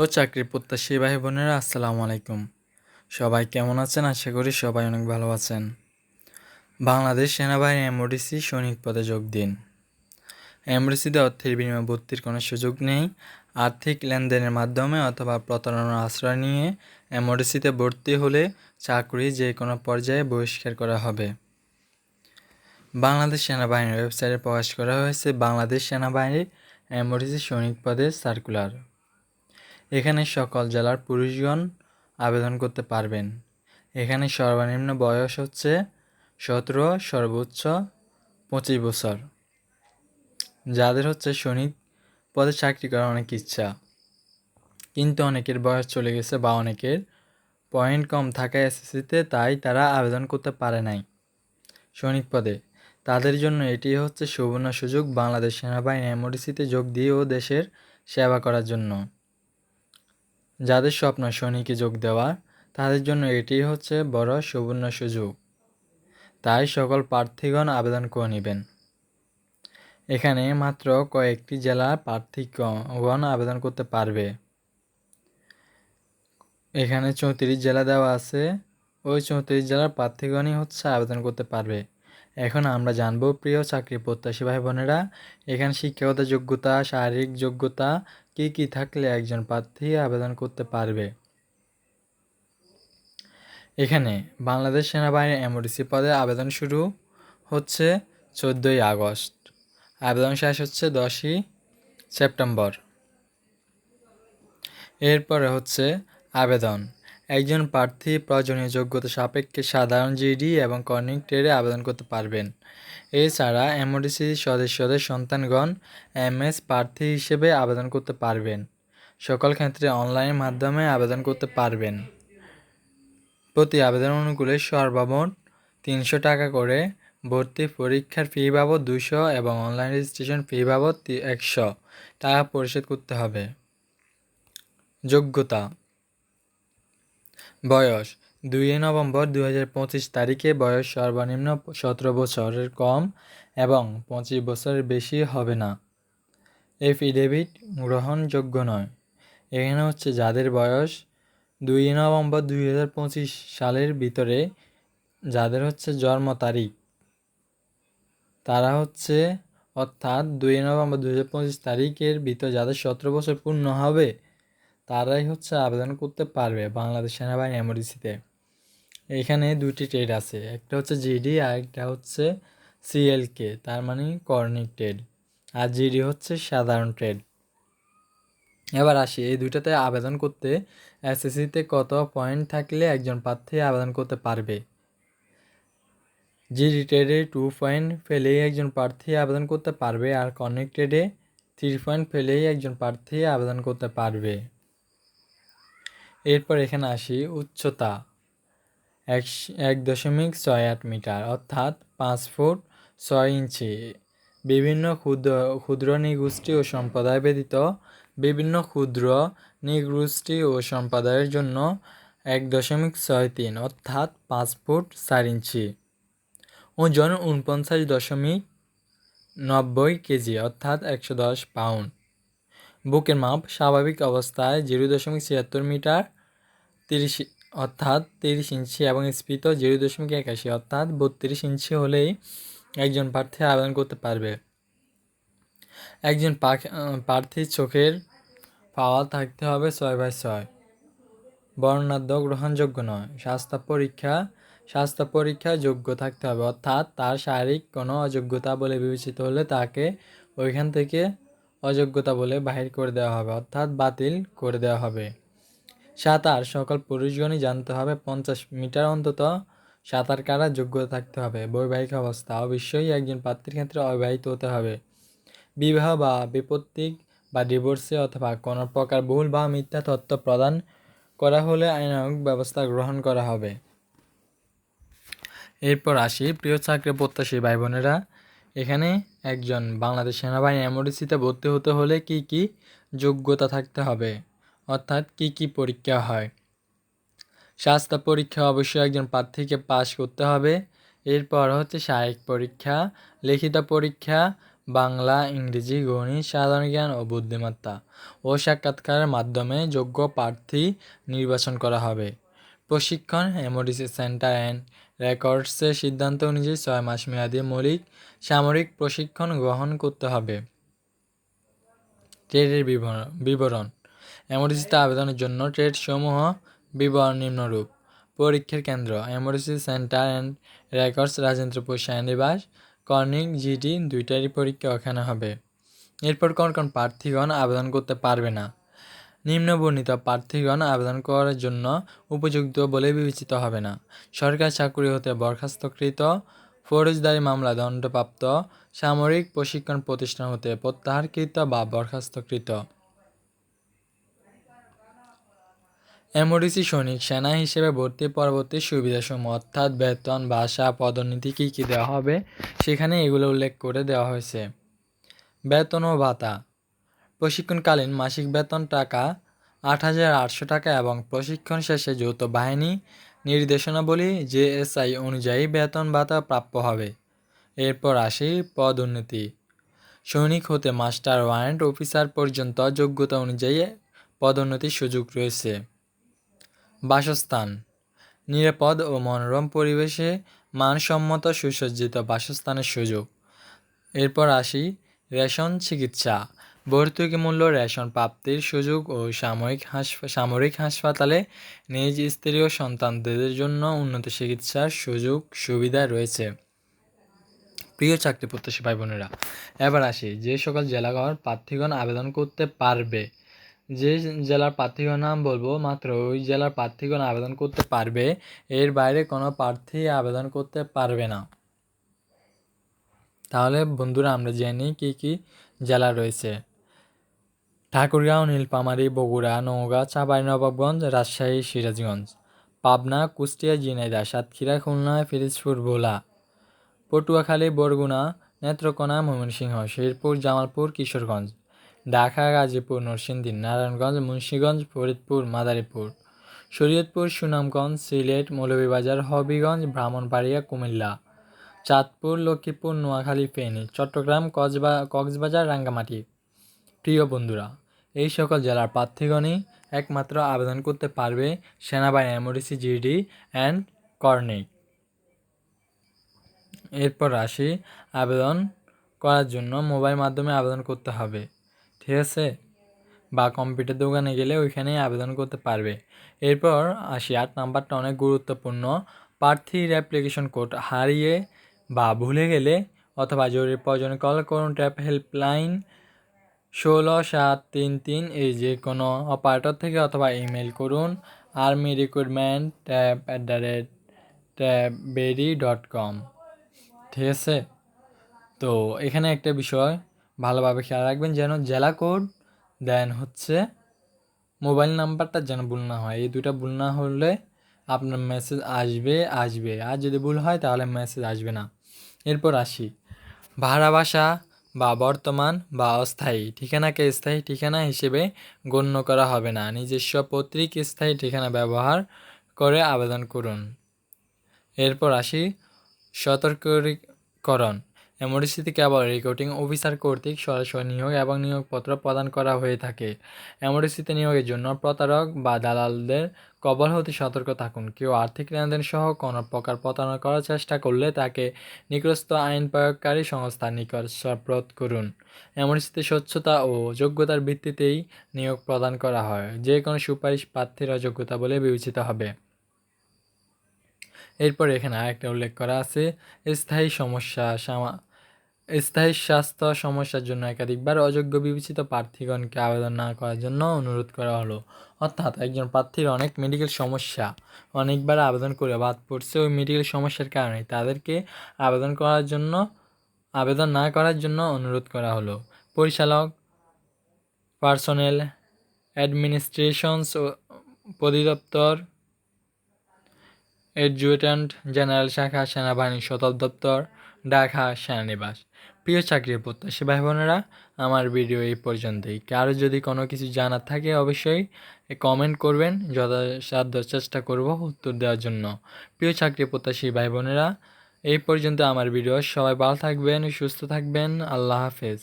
ও চাকরি প্রত্যাশী ভাই বোনেরা আসসালামু আলাইকুম। সবাই কেমন আছেন? আশা করি সবাই অনেক ভালো আছেন। বাংলাদেশ সেনাবাহিনী এমওডিসি সৈনিক পদে যোগ দিন। এমওডিসিতে অর্থের বিনিময়ে ভর্তির কোনো সুযোগ নেই। আর্থিক লেনদেনের মাধ্যমে অথবা প্রতারণার আশ্রয় নিয়ে এমওডিসিতে ভর্তি হলে চাকরি যে কোনো পর্যায়ে বহিষ্কার করা হবে। বাংলাদেশ সেনাবাহিনীর ওয়েবসাইটে প্রকাশ করা হয়েছে বাংলাদেশ সেনাবাহিনীর এমওডিসি সৈনিক পদের সার্কুলার। এখানে সকল জেলার পুরুষগণ আবেদন করতে পারবেন। এখানে সর্বনিম্ন বয়স হচ্ছে 17, সর্বোচ্চ 25 বছর। যাদের হচ্ছে সৈনিক পদে চাকরি করার অনেক ইচ্ছা, কিন্তু অনেকের বয়স চলে গেছে বা অনেকের পয়েন্ট কম থাকায় এসএসসিতে, তাই তারা আবেদন করতে পারে নাই সৈনিক পদে। তাদের জন্য এটি হচ্ছে সুবর্ণ সুযোগ বাংলাদেশ সেনাবাহিনী এমওডিসিতে যোগ দিয়ে ও দেশের সেবা করার জন্য। যাদের স্বপ্ন সৈনিকে যোগ দেওয়া, তাদের জন্য এটি হচ্ছে বড় সুবর্ণ সুযোগ। তাই সকল প্রার্থীগণ আবেদন করে নেবেন। এখানে মাত্র কয়েকটি জেলার প্রার্থীগণ আবেদন করতে পারবে। এখানে 34 জেলা দেওয়া আছে, ওই 34 জেলার প্রার্থীগণই হচ্ছে আবেদন করতে পারবে। এখন আমরা জানবো প্রিয় চাকরি প্রত্যাশী ভাই বোনেরা, এখানে শিক্ষাগত যোগ্যতা, শারীরিক যোগ্যতা কি থাকলে একজন প্রার্থী আবেদন করতে পারবে। এখানে বাংলাদেশ সেনাবাহিনীর এমওডিসি পদে আবেদন শুরু হচ্ছে 14ই আগস্ট, আবেদন শেষ হচ্ছে 10ই সেপ্টেম্বর। এরপরে হচ্ছে আবেদন। একজন প্রার্থী প্রয়োজনীয় যোগ্যতা সাপেক্ষে সাধারণ জিডি এবং কর্নিং ট্রেডে আবেদন করতে পারবেন। এছাড়া এমওডিসি সদস্যদের সন্তানগণ এমএস প্রার্থী হিসেবে আবেদন করতে পারবেন। সকল ক্ষেত্রে অনলাইনের মাধ্যমে আবেদন করতে পারবেন। প্রতি আবেদন অনুকূলে সর্বমোট 300 টাকা করে, ভর্তি পরীক্ষার ফি বাবদ 200 এবং অনলাইন রেজিস্ট্রেশন ফি বাবদ 100 টাকা পরিশোধ করতে হবে। যোগ্যতা: বয়স: 2 নভেম্বর 2025 তারিখে বয়স সর্বনিম্ন 17 বছরের কম এবং 25 বছরের বেশি হবে না। এফিডেভিট গ্রহণযোগ্য নয়। এখানে হচ্ছে যাদের বয়স 2 নভেম্বর 2025 সালের ভিতরে, যাদের হচ্ছে জন্ম তারিখ, তারা হচ্ছে অর্থাৎ 2 নভেম্বর 2025 তারিখের ভিতরে যাদের 17 বছর পূর্ণ হবে, তারাই হচ্ছে আবেদন করতে পারবে বাংলাদেশ সেনাবাহিনী এমওডিসিতে। এখানে দুইটি ট্রেড আছে, একটা হচ্ছে জিডি আর একটা হচ্ছে সিএলকে, তার মানে কর্নিং ট্রেড, আর জিডি হচ্ছে সাধারণ ট্রেড। এবার আসি এই দুইটাতে আবেদন করতে এসএসসিতে কত পয়েন্ট থাকলে একজন প্রার্থী আবেদন করতে পারবে। জিডি ট্রেডে 2 পয়েন্ট পেলেই একজন প্রার্থী আবেদন করতে পারবে, আর কর্নিং ট্রেডে 3 পয়েন্ট পেলেই একজন প্রার্থী আবেদন করতে পারবে। এরপর এখানে আসি উচ্চতা। 1.68 মিটার অর্থাৎ 5 ফুট 6 ইঞ্চি। বিভিন্ন ক্ষুদ্র নৃগোষ্ঠী ও সম্প্রদায় ব্যতীত বিভিন্ন ক্ষুদ্র নৃগোষ্ঠী ও সম্প্রদায়ের জন্য 1.63 অর্থাৎ 5 ফুট 4 ইঞ্চি। ওজন 49.90 কেজি অর্থাৎ 110 পাউন্ড। বুকের মাপ স্বাভাবিক অবস্থায় 0.76 মিটার 30 অর্থাৎ 30 ইঞ্চি এবং স্ফীত 0.81 অর্থাৎ 32 ইঞ্চি হলেই একজন প্রার্থী আবেদন করতে পারবে। একজন প্রার্থীর চোখের পাওয়ার থাকতে হবে 6/6। বর্ণাঢ্য গ্রহণযোগ্য নয়। স্বাস্থ্য পরীক্ষা যোগ্য থাকতে হবে, অর্থাৎ তার শারীরিক কোনো অযোগ্যতা বলে বিবেচিত হলে তাকে ওইখান থেকে অযোগ্যতা বলে বাহির করে দেওয়া হবে, অর্থাৎ বাতিল করে দেওয়া হবে। সাঁতার সকল পুরুষগণই জানতে হবে। 50 মিটার অন্তত সাঁতার কাটার যোগ্যতা থাকতে হবে। বৈবাহিক অবস্থা: অবশ্যই একজন প্রার্থীর ক্ষেত্রে অবিবাহিত হতে হবে। বিবাহ বা বিপত্তিক বা ডিভোর্সে অথবা কোনো প্রকার ভুল বা মিথ্যা তথ্য প্রদান করা হলে আইনানুগ ব্যবস্থা গ্রহণ করা হবে। এরপর আসি প্রিয় চাকরি প্রত্যাশী ভাই বোনেরা, এখানে একজন বাংলাদেশ সেনাবাহিনী এমওডিসিতে ভর্তি হতে হলে কি যোগ্যতা থাকতে হবে, অর্থাৎ কি পরীক্ষা হয়। স্বাস্থ্য পরীক্ষা অবশ্যই একজন প্রার্থীকে পাস করতে হবে। এরপর হচ্ছে শারীরিক পরীক্ষা, লিখিত পরীক্ষা, বাংলা, ইংরেজি, গণিত, সাধারণ জ্ঞান ও বুদ্ধিমত্তা ও সাক্ষাৎকারের মাধ্যমে যোগ্য প্রার্থী নির্বাচন করা হবে। প্রশিক্ষণ এমওডিসি সেন্টার অ্যান্ড রেকর্ডসের সিদ্ধান্ত অনুযায়ী 6 মাস মেয়াদী মৌলিক সামরিক প্রশিক্ষণ গ্রহণ করতে হবে। ট্রেডের বিবরণ এমওডিসিতে আবেদনের জন্য ট্রেডসমূহ বিবরণ নিম্নরূপ। পরীক্ষার কেন্দ্র MODC centre and records, Rajendrapur সেনানিবাস, কর্নিক, জিডি দুইটারই পরীক্ষা ওখানে হবে। এরপর কোন কোন প্রার্থীগণ আবেদন করতে পারবে না? নিম্নবর্ণিত প্রার্থীগণ আবেদন করার জন্য উপযুক্ত বলে বিবেচিত হবে না: সরকারি চাকরি হতে বরখাস্তকৃত, ফৌজদারি মামলা দণ্ডপ্রাপ্ত, সামরিক প্রশিক্ষণ প্রতিষ্ঠান হতে প্রত্যাহারকৃত বা বরখাস্তকৃত। এমওডিসি সৈনিক সেনা হিসেবে ভর্তি পরবর্তী সুবিধাসমূহ অর্থাৎ বেতন, ভাষা, পদোন্নতি কী কী দেওয়া হবে সেখানে এগুলো উল্লেখ করে দেওয়া হয়েছে। বেতন ও ভাতা: প্রশিক্ষণকালীন মাসিক বেতন টাকা 8,800 টাকা এবং প্রশিক্ষণ শেষে যৌথ বাহিনী নির্দেশনাবলী জেএসআই অনুযায়ী বেতন ভাতা প্রাপ্য হবে। এরপর আসি পদোন্নতি। সৈনিক হতে মাস্টার ওয়ারেন্ট অফিসার পর্যন্ত যোগ্যতা অনুযায়ী পদোন্নতির সুযোগ রয়েছে। বাসস্থান: নিরাপদ ও মনোরম পরিবেশে মানসম্মত সুসজ্জিত বাসস্থানের সুযোগ। এরপর আসি রেশন চিকিৎসা। ভর্তুকি মূল্য রেশন প্রাপ্তির সুযোগ ও সামরিক হাসপাতালে নিজ স্ত্রী ও সন্তানদের জন্য উন্নত চিকিৎসার সুযোগ সুবিধা রয়েছে। প্রিয় চাকরি প্রত্যাশী ভাই বোনেরা, এবার আসি যে সকল জেলার প্রার্থীগণ আবেদন করতে পারবে। যে জেলার প্রার্থীগণ নাম বলবো, মাত্র ওই জেলার প্রার্থীগণ আবেদন করতে পারবে, এর বাইরে কোনো প্রার্থী আবেদন করতে পারবে না। তাহলে বন্ধুরা আমরা জেনে কী কী জেলা রয়েছে: ঠাকুরগাঁও, নীলফামারী, বগুড়া, নওগাঁ, চাঁপাইনবাবগঞ্জ, রাজশাহী, সিরাজগঞ্জ, পাবনা, কুষ্টিয়া, ঝিনাইদহ, সাতক্ষীরা, খুলনা, পিরোজপুর, ভোলা, পটুয়াখালী, বরগুনা, নেত্রকোনা, ময়মনসিংহ, শেরপুর, জামালপুর, কিশোরগঞ্জ, ঢাকা, গাজীপুর, নরসিংদী, নারায়ণগঞ্জ, মুন্সিগঞ্জ, ফরিদপুর, মাদারীপুর, শরীয়তপুর, সুনামগঞ্জ, সিলেট, মৌলভীবাজার, হবিগঞ্জ, ব্রাহ্মণবাড়িয়া, কুমিল্লা, চাঁদপুর, লক্ষ্মীপুর, নোয়াখালী, ফেনী, চট্টগ্রাম, কক্সবাজার, রাঙ্গামাটি। প্রিয় বন্ধুরা, এই সকল জেলার প্রার্থীগণই একমাত্র আবেদন করতে পারবে সেনাবাহিনী এমওডিসি, জিডি অ্যান্ড কর্নিক। এরপর আসি আবেদন করার জন্য মোবাইল মাধ্যমে আবেদন করতে হবে, ঠিক আছে, বা কম্পিউটার দোকানে গেলে ওইখানেই আবেদন করতে পারবে। এরপর আসি 8 নাম্বারটা অনেক গুরুত্বপূর্ণ। প্রার্থীর অ্যাপ্লিকেশন কোড হারিয়ে বা ভুলে গেলে অথবা জরুরি প্রয়োজনে কল করুন ট্যাপ হেল্পলাইন 16733 এই যে কোনো অপারেটর থেকে, অথবা ইমেল করুন armyrecruitment@tabbery.com, ঠিক আছে। তো এখানে একটা বিষয় ভালোভাবে খেয়াল রাখবেন, যেন জেলা কোড দেন হচ্ছে মোবাইল নাম্বারটা যেন ভুল না হয়। এই দুটা ভুল না হলে আপনার মেসেজ আসবে, আর যদি ভুল হয় তাহলে মেসেজ আসবে না। এরপর আসি ভাড়া বাসা বা বর্তমান বা অস্থায়ী ঠিকানাকে স্থায়ী ঠিকানা হিসেবে গণ্য করা হবে না। নিজস্ব পৈতৃক স্থায়ী ঠিকানা ব্যবহার করে আবেদন করুন। এরপর আসি সতর্কীকরণ। এমওডিসিতে কেবল রিক্রুটিং অফিসার কর্তৃক সরাসরি নিয়োগ এবং নিয়োগপত্র প্রদান করা হয়ে থাকে। এমওডিসিতে নিয়োগের জন্য প্রতারক বা দালালদের কবল হতে সতর্ক থাকুন। কেউ আর্থিক লেনদেন সহ কোনো প্রকার প্রতারণা করার চেষ্টা করলে তাকে নিকটস্থ আইন প্রয়োগকারী সংস্থার নিকট সোপর্দ করুন। এমওডিসিতে স্বচ্ছতা ও যোগ্যতার ভিত্তিতেই নিয়োগ প্রদান করা হয়। যে কোনো সুপারিশ প্রার্থীর অযোগ্যতা বলে বিবেচিত হবে। এরপর এখানে আরেকটা উল্লেখ করা আছে, স্থায়ী স্বাস্থ্য সমস্যার জন্য একাধিকবার অযোগ্য বিবেচিত প্রার্থীগণকে আবেদন না করার জন্য অনুরোধ করা হলো। অর্থাৎ একজন প্রার্থীর অনেক মেডিকেল সমস্যা, অনেকবার আবেদন করে বাদ পড়ছে ওই মেডিকেল সমস্যার কারণে, তাদেরকে আবেদন না করার জন্য অনুরোধ করা হলো। পরিচালক, পার্সোনেল অ্যাডমিনিস্ট্রেশনস অধিদপ্তর, অ্যাডজুটেন্ট জেনারেল শাখা, সেনাবাহিনী সদর দপ্তর, ঢাকা, সেনানিবাস। প্রিয় চাকরির প্রত্যাশী ভাই বোনেরা, আমার ভিডিও এই পর্যন্তই। কারো যদি কোনো কিছু জানার থাকে অবশ্যই কমেন্ট করবেন, যথাসাধ্য চেষ্টা করব উত্তর দেওয়ার জন্য। প্রিয় চাকরি প্রত্যাশী ভাই বোনেরা, এই পর্যন্ত আমার ভিডিও। সবাই ভালো থাকবেন, সুস্থ থাকবেন। আল্লাহ হাফেজ।